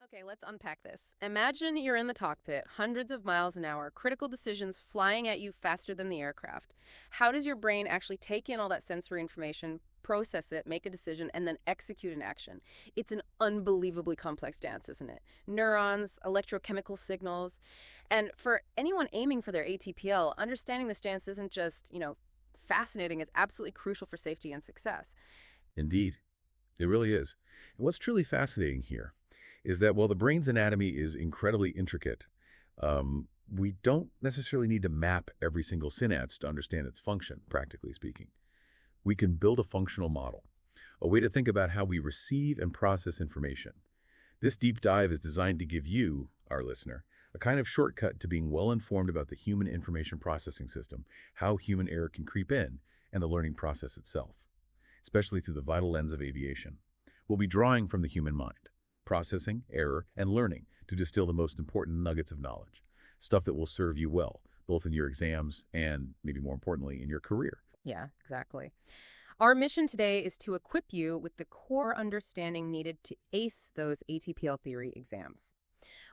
Okay, let's unpack this. Imagine you're in the cockpit, hundreds of miles an hour, critical decisions flying at you faster than the aircraft. How does your brain actually take in all that sensory information, process it, make a decision, and then execute an action? It's an unbelievably complex dance, isn't it? Neurons, electrochemical signals. And for anyone aiming for their ATPL, understanding this dance isn't just, fascinating, it's absolutely crucial for safety and success. Indeed, it really is. And what's truly fascinating here is that while the brain's anatomy is incredibly intricate, we don't necessarily need to map every single synapse to understand its function, practically speaking. We can build a functional model, a way to think about how we receive and process information. This deep dive is designed to give you, our listener, a kind of shortcut to being well informed about the human information processing system, how human error can creep in, and the learning process itself, especially through the vital lens of aviation. We'll be drawing from the human mind, processing, error, and learning to distill the most important nuggets of knowledge, stuff that will serve you well, both in your exams and, maybe more importantly, in your career. Yeah, exactly. Our mission today is to equip you with the core understanding needed to ace those ATPL theory exams.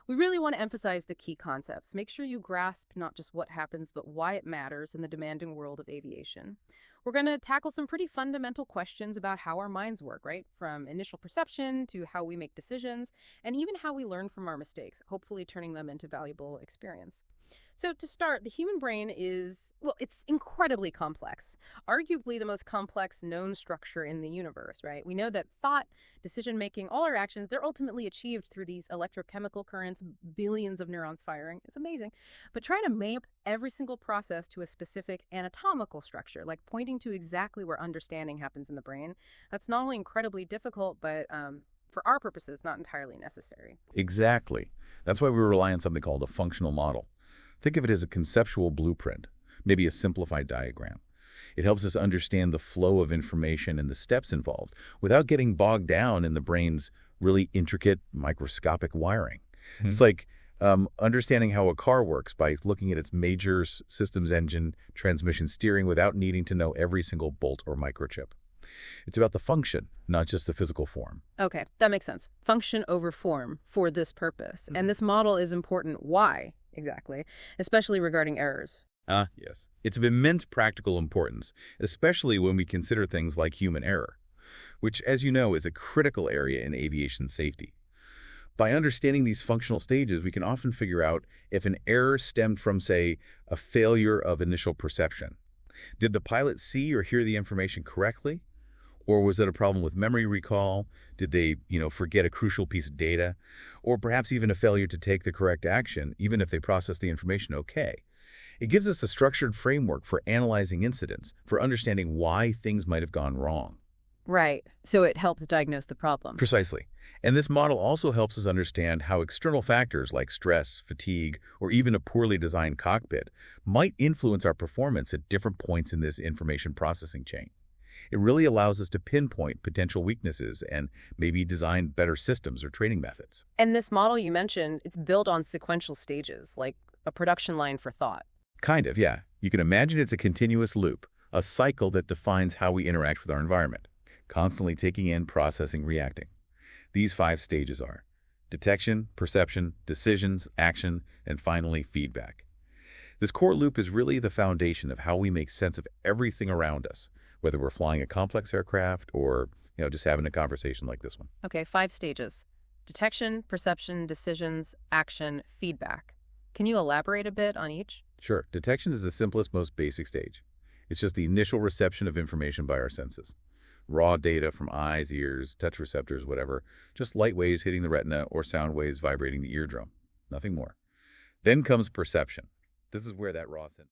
We really want to emphasize the key concepts. Make sure you grasp not just what happens, but why it matters in the demanding world of aviation. We're going to tackle some pretty fundamental questions about how our minds work, right? From initial perception to how we make decisions, and even how we learn from our mistakes, hopefully turning them into valuable experience. So to start, the human brain is, well, it's incredibly complex, arguably the most complex known structure in the universe, right? We know that thought, decision-making, all our actions, they're ultimately achieved through these electrochemical currents, billions of neurons firing. It's amazing. But trying to map every single process to a specific anatomical structure, like pointing to exactly where understanding happens in the brain, that's not only incredibly difficult, but for our purposes, not entirely necessary. Exactly. That's why we rely on something called a functional model. Think of it as a conceptual blueprint, maybe a simplified diagram. It helps us understand the flow of information and the steps involved without getting bogged down in the brain's really intricate microscopic wiring. It's like understanding how a car works by looking at its major systems, engine, transmission, steering, without needing to know every single bolt or microchip. It's about the function, not just the physical form. Okay, that makes sense. Function over form for this purpose. And this model is important. Why, exactly? Especially regarding errors. Yes. It's of immense practical importance, especially when we consider things like human error, which, as you know, is a critical area in aviation safety. By understanding these functional stages, we can often figure out if an error stemmed from, say, a failure of initial perception. Did the pilot see or hear the information correctly? Or was it a problem with memory recall? Did they, forget a crucial piece of data? Or perhaps even a failure to take the correct action, even if they processed the information okay? It gives us a structured framework for analyzing incidents, for understanding why things might have gone wrong. Right. So it helps diagnose the problem. Precisely. And this model also helps us understand how external factors like stress, fatigue, or even a poorly designed cockpit might influence our performance at different points in this information processing chain. It really allows us to pinpoint potential weaknesses and maybe design better systems or training methods. And this model you mentioned, it's built on sequential stages, like a production line for thought. Kind of, yeah. You can imagine it's a continuous loop, a cycle that defines how we interact with our environment, constantly taking in, processing, reacting. These 5 stages are detection, perception, decisions, action, and finally, feedback. This core loop is really the foundation of how we make sense of everything around us, whether we're flying a complex aircraft or, just having a conversation like this one. Okay, 5 stages. Detection, perception, decisions, action, feedback. Can you elaborate a bit on each? Sure. Detection is the simplest, most basic stage. It's just the initial reception of information by our senses. Raw data from eyes, ears, touch receptors, whatever. Just light waves hitting the retina or sound waves vibrating the eardrum. Nothing more. Then comes perception. This is where that raw sense.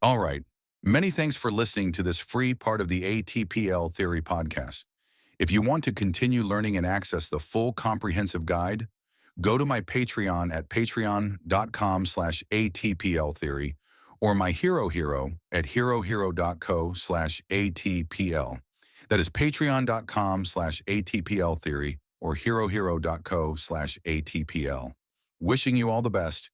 All right. Many thanks for listening to this free part of the ATPL Theory podcast. If you want to continue learning and access the full comprehensive guide, go to my Patreon at patreon.com/ATPLtheory or my Hero at herohero.co/ATPL. That is patreon.com/ATPLtheory or herohero.co/ATPL. Wishing you all the best.